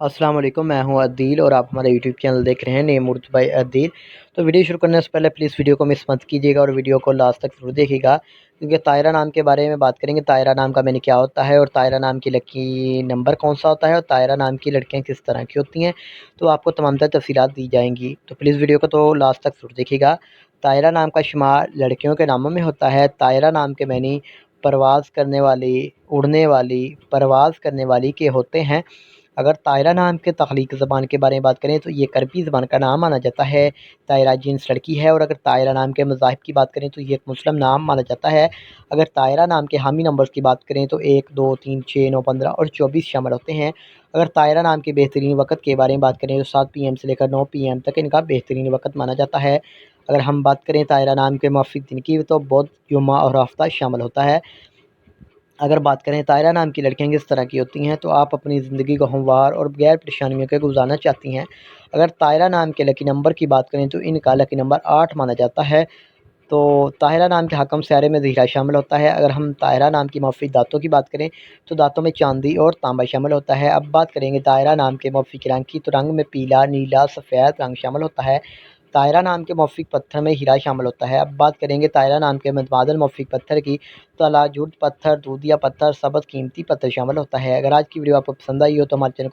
अस्सलाम वालेकुम, मैं हूं अदील और आप हमारा यूट्यूब चैनल देख रहे हैं नेम उर्दू बाय अदील। तो वीडियो शुरू करने से पहले प्लीज़ वीडियो को मिस मत कीजिएगा और वीडियो को लास्ट तक ज़रूर देखिएगा, क्योंकि तायरा नाम के बारे में बात करेंगे। तायरा नाम का मैंने क्या होता है और तायरा नाम की लकी नंबर कौन सा होता है और तायरा नाम की लड़कियाँ किस तरह की होती हैं, तो आपको तमाम तर तफसीलात दी जाएंगी। तो प्लीज़ वीडियो को तो लास्ट तक ज़रूर देखिएगा। तायरा नाम का शुमार लड़कियों के नामों में होता है। तायरा नाम के मैनी परवाज़ करने वाली, उड़ने वाली, परवाज़ करने वाली के होते हैं। अगर तायरा नाम के तख्लीकी ज़बान के बारे में बात करें तो ये करबी ज़बान का नाम माना जाता है। तायरा जिन्स लड़की है। और अगर तायरा नाम के मज़ाहिब की बात करें तो ये एक मुस्लिम नाम माना जाता है। अगर तायरा नाम के हामी नंबर्स की बात करें तो 1, 2, 3, 6, 9, 15 और 24 शामिल होते हैं। अगर तायरा नाम के बेहतरीन वक़्त के बारे में बात करें तो 7 PM से लेकर 9 PM तक इनका बेहतरीन वक़्त माना जाता है। अगर हम बात करें तायरा नाम के मुवाफ़िक़ दिन की तो बुध, जुम्मा और हफ़्ता शामिल होता है। अगर बात करें तायरा नाम की लड़कियां किस तरह की होती हैं, तो आप अपनी ज़िंदगी को हमवार और बगैर परेशानियों के गुजारना चाहती हैं। अगर तायरा नाम के लकी नंबर की बात करें तो इनका लकी नंबर 8 माना जाता है। तो ताहिरा नाम के हकम स्यारे में ज़हीरा शामिल होता है। अगर हम ताहिरा नाम की मौफ़िक दाँतों की बात करें तो दाँतों में चांदी और तांबा शामिल होता है। अब बात करेंगे ताहिरा नाम के मौफ़िक रंग की, तो रंग में पीला, नीला, सफ़ेद रंग शामिल होता है। ताहिरा नाम के मौफ़िक पत्थर में हीरा शामिल होता है। अब बात करेंगे ताहिरा नाम के मुतबादल मौफ़िक पत्थर की, तो अलाजुर्द पत्थर, दूधिया पत्थर, सब्ज़ कीमती पत्थर शामिल होता है। अगर आज की वीडियो आपको पसंद आई हो तो हमारे चैनल